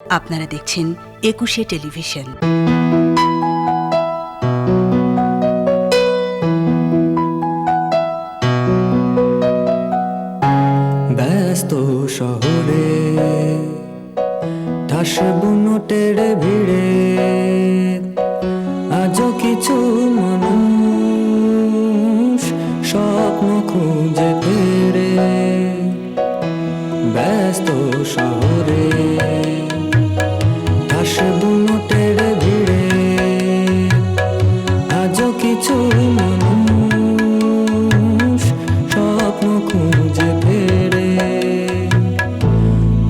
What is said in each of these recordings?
আপনারা দেখছেন একুশে টেলিভিশন। ব্যস্ত শহরে ঠাস বুনোটের ভিড়ে আজও কিছু মানুষ স্বপ্ন খুঁজে ফেরে। ব্যস্ত শহরে ঠাস বুনোটের ভিড়ে আজও কিছু মানুষ স্বপ্ন খুঁজে ফেরে।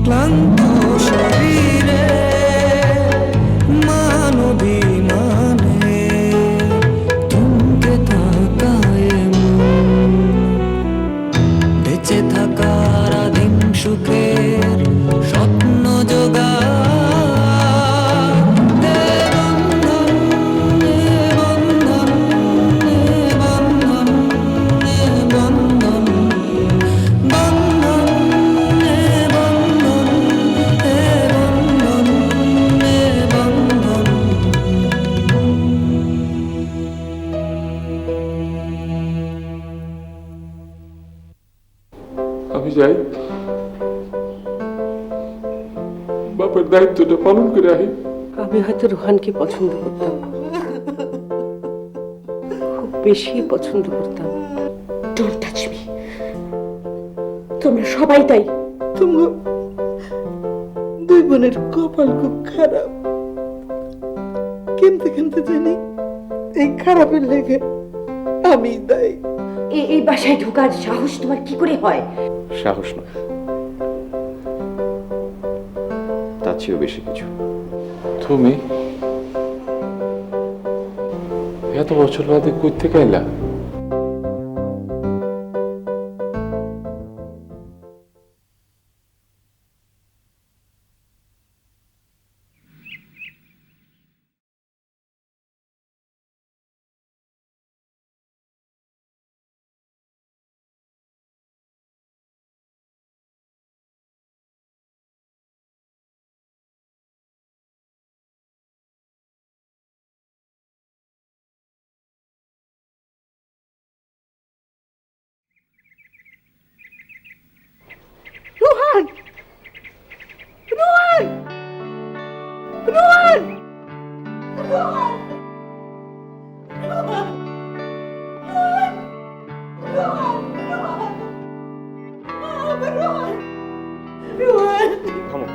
ক্লান্ত শরীরে মানবিমানে থমকে থাকায় মন বেঁচে থাকার আদিম সুখের স্বপ্ন জোগায়। আমি যাই, বাপের দায়িত্বটা পালন করে আহি। আমি হয়তো রোহানকে পছন্দ করতাম, খুব বেশি পছন্দ করতাম। Don't touch me. তোমরা সবাই তাই। তোমরা দুই বোনের কপাল খুব খারাপ। কেমতে কেমতে জানি এই খারাপের লেগে আমি দায়ী। এই বাসায় ঢোকার সাহস তোমার কি করে হয়? সাহস নয়, তার চেয়েও বেশি কিছু। তুমি এত বছর বাদে কই থেকে আইলা? রোহান, রোহান, রোহান, রোহান, রোহান, রোহান, রোহান, রোহান, রোহান। থামো,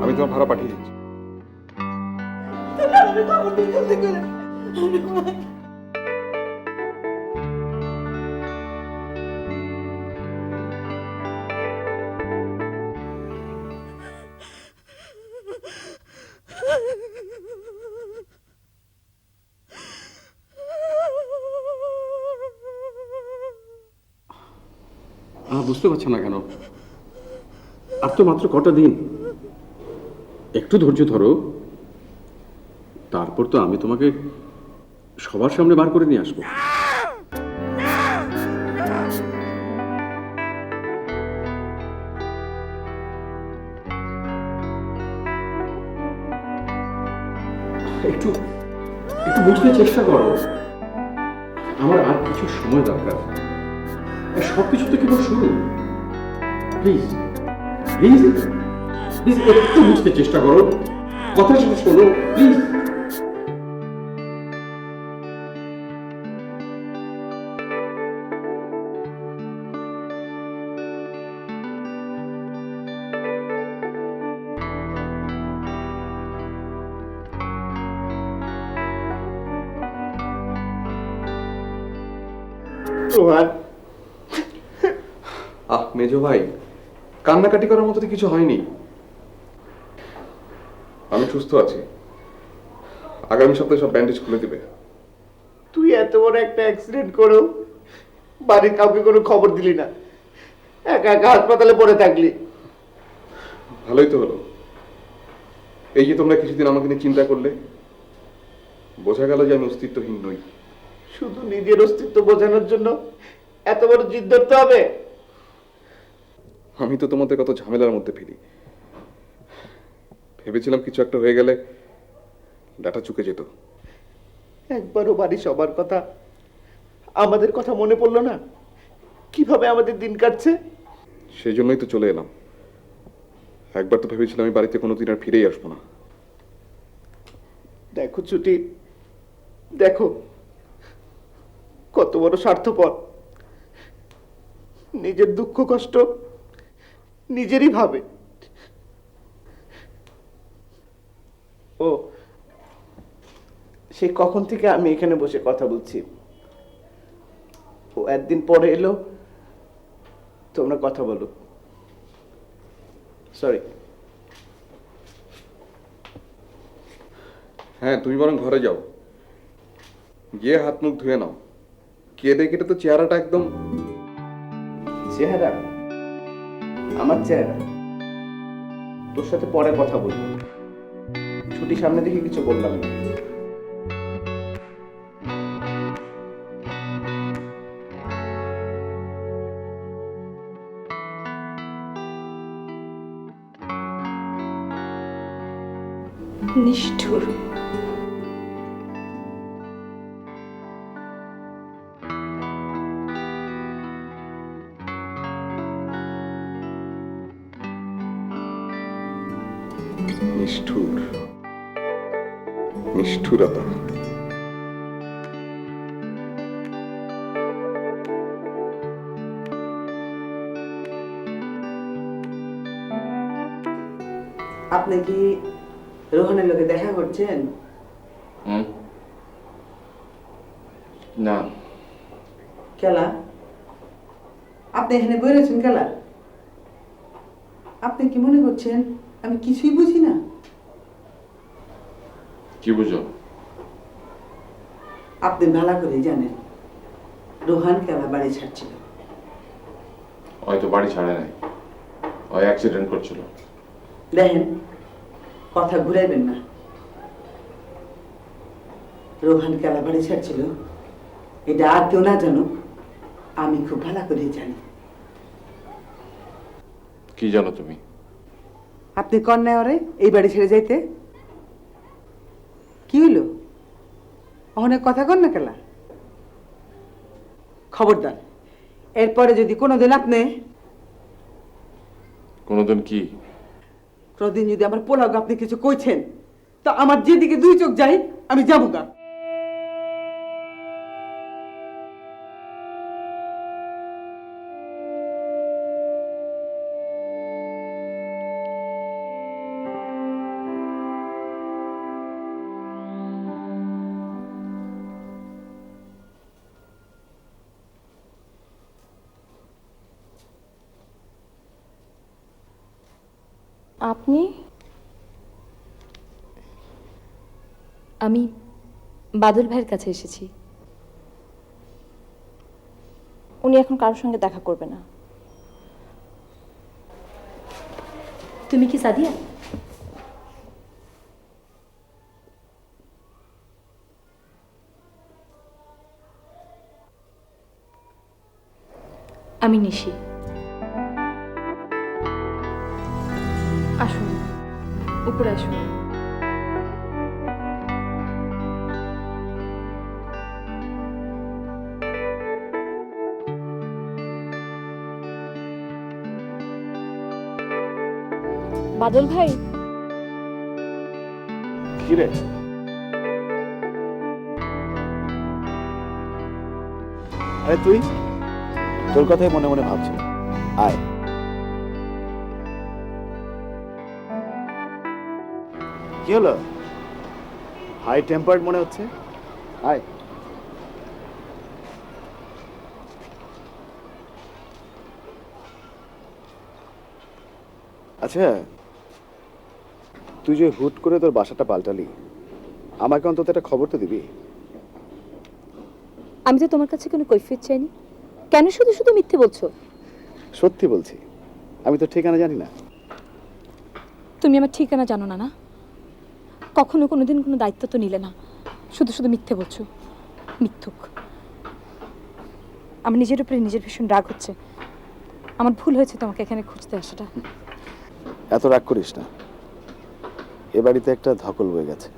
আমি তোমার ভাড়া পাঠিয়ে দিচ্ছি। তোমরা আমাকে খবর দিয়ে জলদি করে। রোহান, বুঝতে পারছো না কেন? আর তো মাত্র কটা দিন, একটু ধৈর্য ধরো। তারপর তো আমি তোমাকে সবার সামনে বার করে নিয়ে আসবো। একটু একটু বুঝতে চেষ্টা করো, আমার আর কিছু সময় দরকার। সবকিছু তো কেবল শুরু। প্লিজ প্লিজ প্লিজ একটু বুঝতে চেষ্টা করো, কথা শুনে শোনো প্লিজ। রোহান, মেজো ভাই, কান্নাকাটি করার মতো তো কিছু হয়নি। আমি সুস্থ আছি। আগামী সপ্তাহে সব ব্যান্ডেজ খুলে দিবে। তুই এত বড় একটা অ্যাক্সিডেন্ট করো, বাড়ির কাউকে কোনো খবর দিলি না, একা একা হাসপাতালে পড়ে থাকলি। ভালোই তো হলো। এই যে তোমরা কিছুদিন আমাকে নিয়ে চিন্তা করলে, বোঝা গেল যে আমি অস্তিত্বহীন নই। শুধু নিজের অস্তিত্ব বোঝানোর জন্য এত বড় জিদ ধরতে হবে? আমি তো তোমাদের কত ঝামেলার মধ্যে ফেলি। ভেবেছিলাম কিছু একটা হয়ে গেলে ডাটা চুকে যেত। একবারও বাড়ি সবার কথা, আমাদের কথা মনে পড়লো না? কিভাবে আমাদের দিন কাটছে। সেই জন্যই তো চলে এলাম। একবার তো ভেবেছিলাম আমি বাড়িতে কোনোদিন আর ফিরেই আসবো না। দেখো ছুটি, দেখো কত বড় স্বার্থপর। নিজের দুঃখ কষ্ট নিজেরই ভাবে। ও সে কখন থেকে আমি এখানে বসে কথা বলছি, ও একদিন পরে এলো, তোমরা কথা বলো। সরি। হ্যাঁ, তুমি বরং ঘরে যাও, গিয়ে হাত মুখ ধুয়ে নাও। কেঁদে কেটে তো চেহারাটা একদম। চেহারা? আমার চেহারা? তোর সাথে পরে কথা বলবো। ছুটি সামনে দেখে কিছু বললাম না। নিষ্ঠুর। নিষ্ঠুর, নিষ্ঠুরতা। আপনি কি রোহনের লোকে দেখা করছেন? না। কেলা আপনি এখানে বই রয়েছেন কেলা? আপনি কি মনে করছেন আমি কিছুই বুঝি না? কি বুঝো? আপনি ভালো করে জানেন রোহান কেলা বাড়ি ছাড়ছিল। হয়তো বাড়ি ছাড়ে নাই, ওই অ্যাক্সিডেন্ট করছিল। দেখেন, কথা ঘুরাইবেন না। রোহান কেলা বাড়ি ছাড়ছিল এটা আর কেউ না জানুক, আমি খুব ভালো করে জানি। কি জানো তুমি? আপনি কন্যা ওরে এই বাড়ি ছেড়ে যাইতে? কি হইল? অনেক কথা কন না কেলা। খবরদার, এরপরে যদি কোনোদিন আপনি কোনোদিন কি? কোনোদিন যদি আমার পোলাগ আপনি কিছু কইছেন, তা আমার যেদিকে দুই চোখ যাই আমি যাবো গা। আপনি? আমি বাদল ভাইয়ের কাছে এসেছি। উনি এখন কারোর সঙ্গে দেখা করবে না। তুমি কি সাদিয়া? আমি নিশি। আসুন, উপরে আসুন। বাদল ভাই। কি রে? আরে তুই? তোর কথাই মনে মনে ভাবছি। আয়। কি হলো? হাই টেম্পার্ড মনে হচ্ছে। আয়। আচ্ছা, তুই যে হুট করে তোর বাসাটা পাল্টালি, আমাকে অন্তত একটা খবর তো দিবি। আমি তো তোমার কাছে কোনো কৈফিয়ত চাইনি। কেন শুধু শুধু মিথ্যে বলছো? সত্যি বলছি, আমি তো ঠিকানা জানি না। তুমি আমার ঠিকানা জানো না? না, কখনো কোনোদিন কোনো দায়িত্ব তো নিলে না, শুধু শুধু মিথ্যে বলছো। মিথ্যুক। আমার নিজের উপরে নিজের ভীষণ রাগ হচ্ছে। আমার ভুল হয়েছে তোমাকে এখানে খুঁজতে আসাটা। এত রাগ করিস না। এ বাড়িতে একটা ধকল হয়ে গেছে,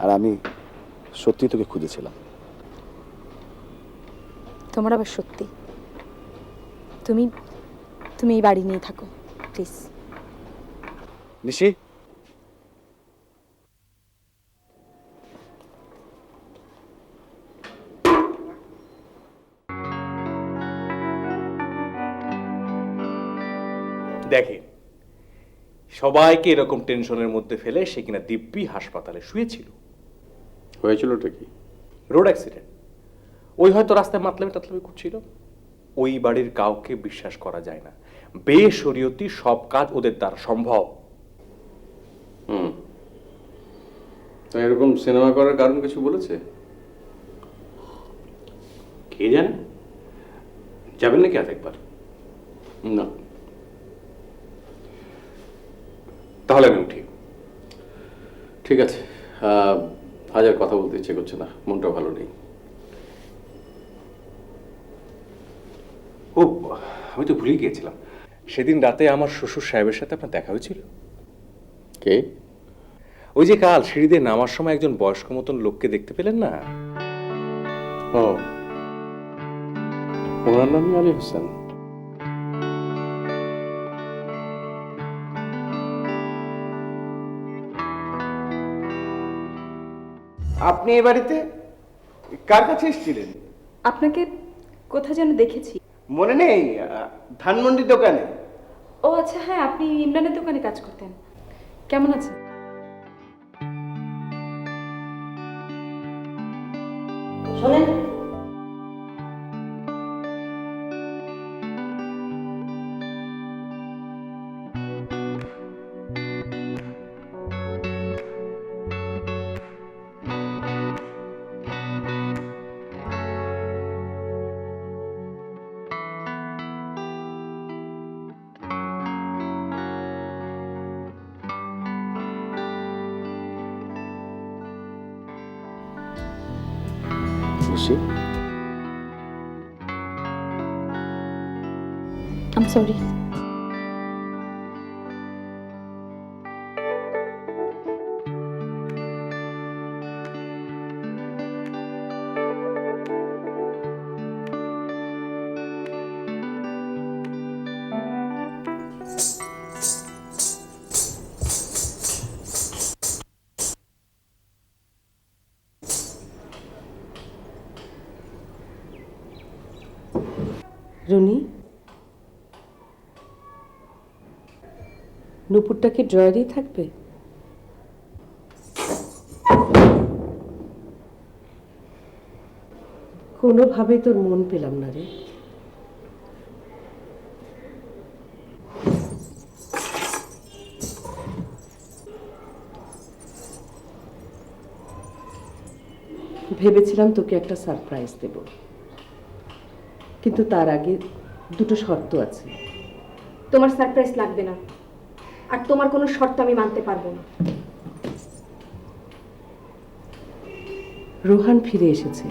আর আমি সত্যি তোকে খুঁজেছিলাম। তোমার আবার সত্যি? তুমি তুমি এই বাড়ি নিয়ে থাকো প্লিজ। নিশি, দেখে সবাইকে এরকম টেনশনের মধ্যে ফেলে সে কিনা দিব্যি হাসপাতালে শুয়েছিল। হয়েছিলটা কি? Road accident. ওই হয়তো রাস্তায় মাতলামি টাতলামি করছিল। ওই বাড়ির কাউকে বিশ্বাস করা যায় না, বেশরীয়তি সব কাজ ওদের দ্বারা সম্ভব। তা এরকম সিনেমা করার কারণ কিছু বলেছে? কে জানে, যাবেন নাকি আজ একবার? না। তাহলে আমি উঠি। ঠিক আছে, আজ আর কথা বলতে ইচ্ছে করছে না, মনটা ভালো নেই। ও, আমি তো ভুলে গিয়েছিলাম, সেদিন রাতে আমার শ্বশুর সাহেবের সাথে আপনার দেখা হয়েছিল। কে? ওই যে কাল সিঁড়ি দিয়ে নামার সময় একজন বয়স্ক মতন লোককে দেখতে পেলেন না? ও, ওনার নামই আলী হোসেন। আপনি এ বাড়িতে কার কাছে এসেছিলেন? আপনাকে কোথায় যেন দেখেছি। মনে নেই? ধানমন্ডির দোকানে। ও আচ্ছা, হ্যাঁ, আপনি ইমরানের দোকানে কাজ করতেন। কেমন আছেন? শোনেন, নিশি, I'm sorry. রুনি, নুপুরটা কি ড্রয়ারেই থাকবে? কোনোভাবেই তোর মন পেলাম না রে। ভেবেছিলাম তোকে একটা সারপ্রাইজ দেব, কিন্তু তার আগে দুটো শর্ত আছে। তোমার সারপ্রাইজ লাগবে না, আর তোমার কোনো শর্ত আমি মানতে পারবো না। রোহান ফিরে এসেছে।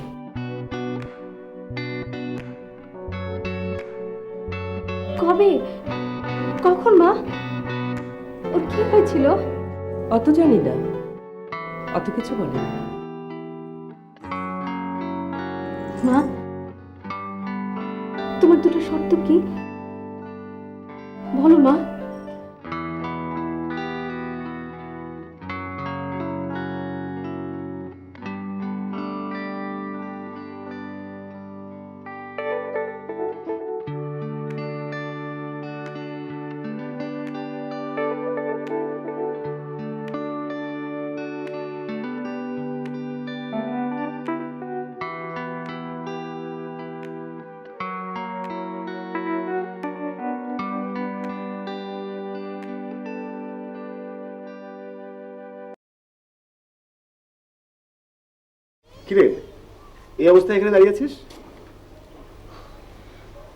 কবে? কখন মা? ওর কি হয়েছিল? অত জানি না, অত কিছু বলে না। মা, তোমার দুটো শর্ত কি বলো মা? কিরে, এই অবস্থায় এখানে দাঁড়িয়ে আছিস?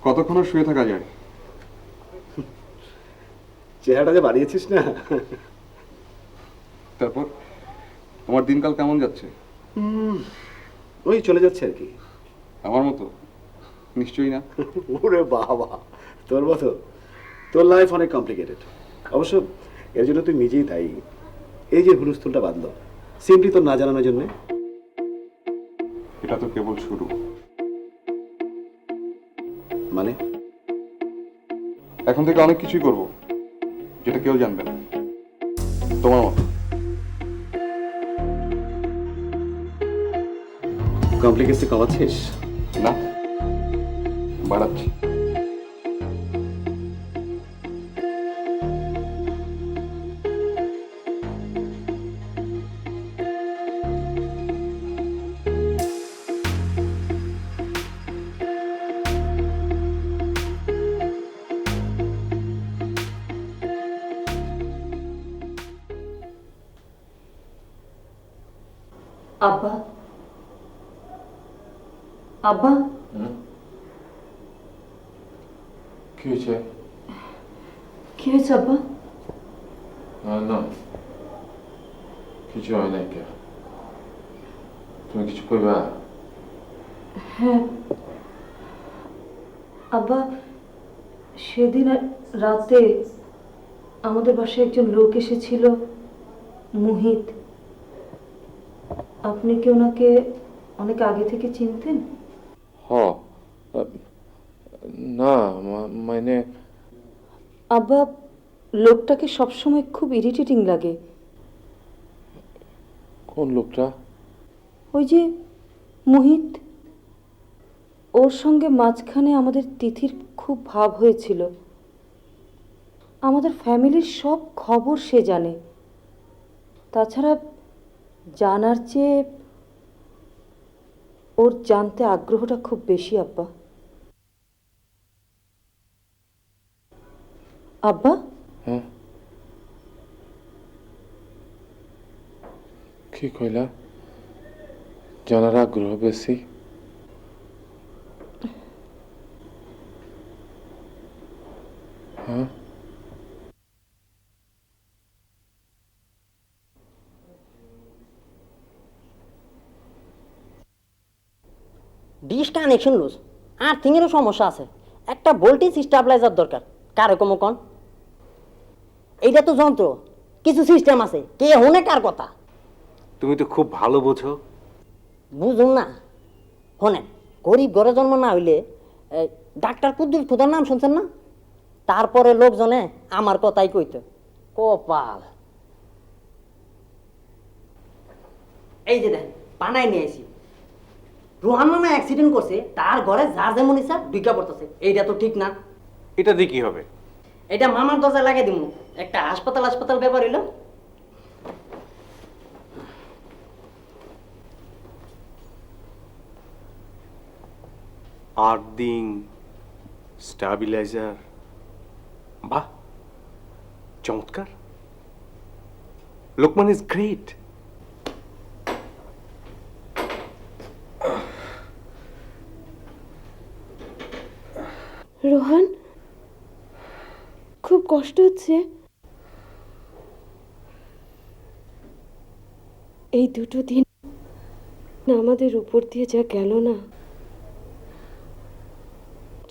কতক্ষণ আর শুয়ে থাকা যায়? চেহারাটা যে বাড়িয়েছিস না। তারপর তোমার দিনকাল কেমন যাচ্ছে? ওই চলে যাচ্ছে আর কি। আমার মতো? নিশ্চয়ই না। ওরে বাবা, তোর মতো? তোর লাইফ অনেক কমপ্লিকেটেড। অবশ্য এর জন্য তুই নিজেই দায়ী। এই যে হুলস্থুলটা বাঁধলো সিম্পলি তো না জানানোর জন্য। এটা তো কেবল শুরু। মানে এখন থেকে অনেক কিছুই করব যেটা কেউ জানবে না, তোমার মতো। কমপ্লিকেন্সি কমাচ্ছিস? না, বাড়াচ্ছি। আব্বা, আব্বা, কি হয়েছে? কি হয়েছে আব্বা? না, কিছু হয় নাই। কে তুমি কিছু কইবা? হ্যাঁ আব্বা, সেদিন রাতে আমাদের বাসায় একজন লোক এসেছিল, মোহিত। আপনি কি ওনাকে অনেক আগে থেকে চিনতেন? না, মানে আব্বা, লোকটাকে সবসময় খুব ইরিটেটিং লাগে। কোন লোকটা? ওই যে মোহিত, ওর সঙ্গে মাঝখানে আমাদের তিথির খুব ভাব হয়েছিল। আমাদের ফ্যামিলির সব খবর সে জানে। তাছাড়া জানার চেয়ে ওর জানতে আগ্রহটা খুব বেশি আব্বা। আব্বা, হ্যাঁ, কি কইলা? জানার আগ্রহ বেশি? হ্যাঁ, ডিশ কানেকশন লুজ, আর্থিংয়েরও সমস্যা আছে, একটা ভোল্টেজ স্টেবিলাইজার দরকার। কার রকম কন? এইটা তো যন্ত্র, কিছু সিস্টেম আছে, কে হনে কার কথা? তুমি তো খুব ভালো বোঝো। বুঝুন না, হনেন, গরিব ঘরে জন্ম না হইলে ডাক্তার কুদ্দুস খুদার নাম শুনছেন না? তারপরে লোকজনে আমার কথাই কইত। কপাল। এই যে দেখেন, পানাই নিয়ে আইছি। রোহান মামা অ্যাক্সিডেন্ট করছে, তার ঘরে যার যেমন ইচ্ছা ঢুকা পড়তেছে। এইটা তো ঠিক না। এটা দিয়ে কি হবে? এটা মামার দরজা লাগিয়ে দিব। একটা হাসপাতাল ব্যাপার হইল। আর্থিং, স্টেবিলাইজার, বাহ, চমৎকার। Lokman is great. রোহান, খুব কষ্ট হচ্ছে? এই দুটো দিন আমাদের উপর দিয়ে যা গেল না,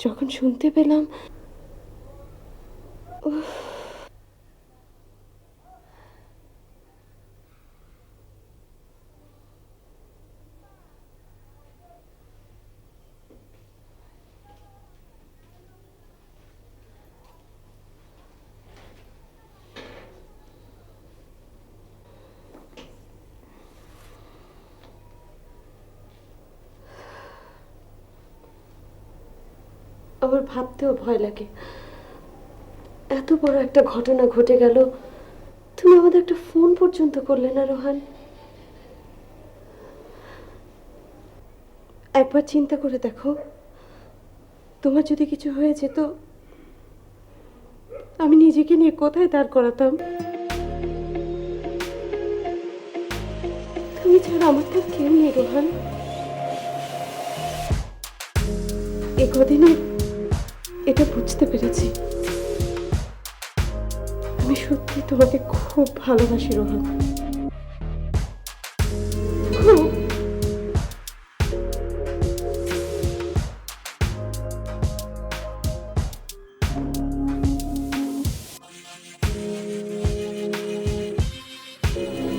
যখন শুনতে পেলাম, আমার ভাবতেও ভয় লাগে। এত বড় একটা ঘটনা ঘটে গেল, তুমি আমাদের একটা ফোন পর্যন্ত করলে না রোহান। একবার চিন্তা করে দেখো, তোমার যদি কিছু হয়ে যেত, আমি নিজেকে নিয়ে কোথায় দাঁড় করাতাম? তুমি ছাড়া আমার তো কেউ নেই রোহান। এ কদিনে এটা বুঝতে পেরেছি, আমি সত্যি তোমাকে খুব ভালোবাসি রোহান, খুব।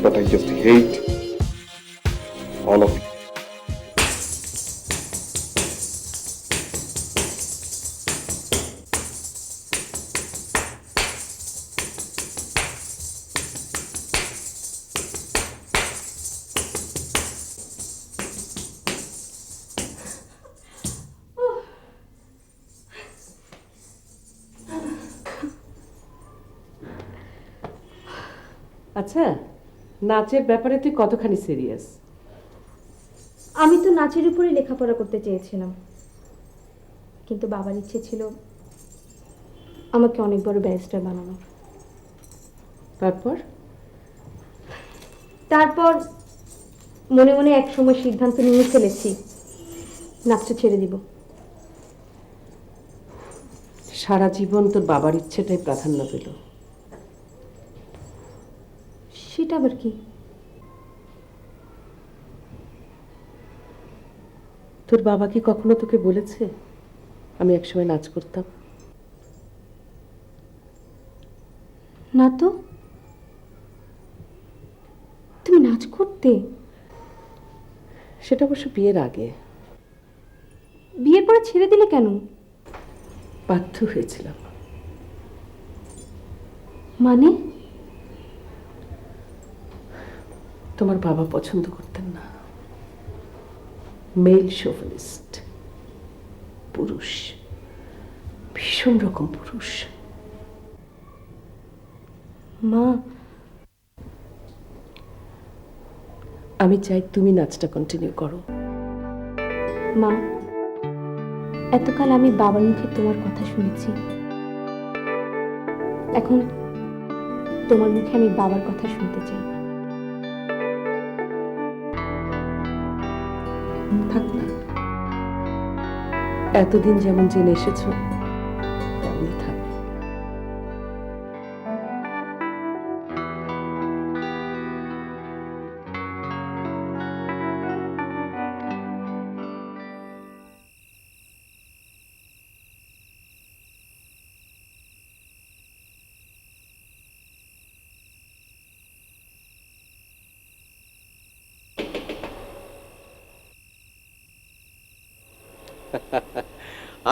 but I just hate all of you. আচ্ছা, নাচের ব্যাপারে তুই কতখানি সিরিয়াস? আমি তো নাচের উপরে লেখাপড়া করতে চেয়েছিলাম, কিন্তু বাবার ইচ্ছে ছিল আমাকে অনেক বড় ব্যারিস্টার বানানো। তারপর মনে মনে এক সময় সিদ্ধান্ত নিয়ে ফেলেছি নাচটা ছেড়ে দিব। সারা জীবন তোর বাবার ইচ্ছেটাই প্রাধান্য পেল। সেটা আবার কি? তোর বাবা কি কখনো তোকে বলেছে আমি একসময় নাচ করতাম? না তো। তুমি নাচ করতে? সেটা অবশ্য বিয়ের আগে। বিয়ের পরে ছেড়ে দিলে কেন? বাধ্য হয়েছিলাম। মানে? তোমার বাবা পছন্দ করতেন না, মেল শোভনিস্ট, পুরুষ, ভীষণ রকম পুরুষ। মা, আমি চাই তুমি নাচটা কন্টিনিউ করো। মা, এতকাল আমি বাবার মুখে তোমার কথা শুনেছি, এখন তোমার মুখে আমি বাবার কথা শুনতে চাই। থাক না, এতদিন যেমন জেনে এসেছো তেমনই থাক।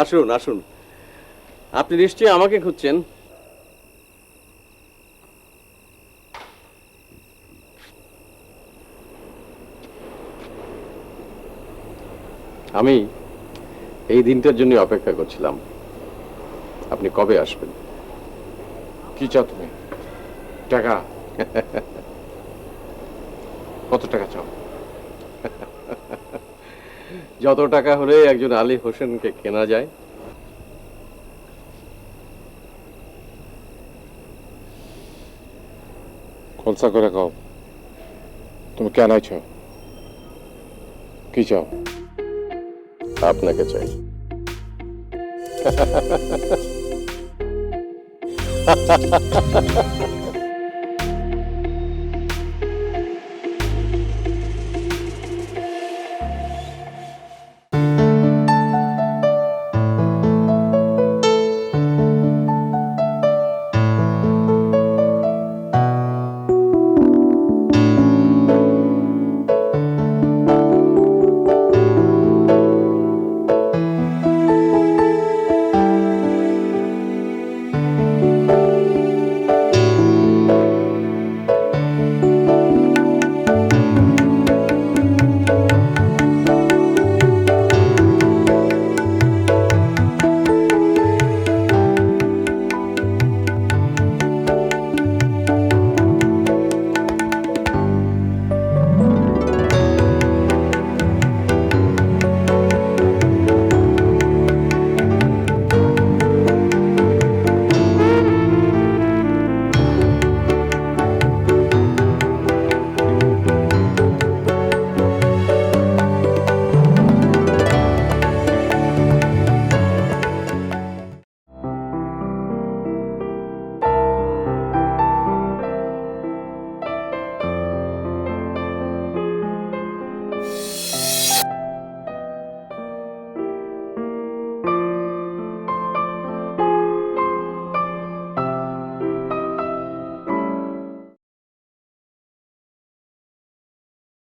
আসুন আসুন, আপনি নিশ্চয়ই আমাকে খুঁজছেন। আমি এই দিনটার জন্য অপেক্ষা করছিলাম, আপনি কবে আসবেন। কি চাও তুমি? টাকা? কত টাকা চাও? যত টাকা হলে একজন আলী হোসেনকে কেনা যায়। খোলসা করে কও, তুমি কেন আইছো? কি চাও? আপনাকে চাই।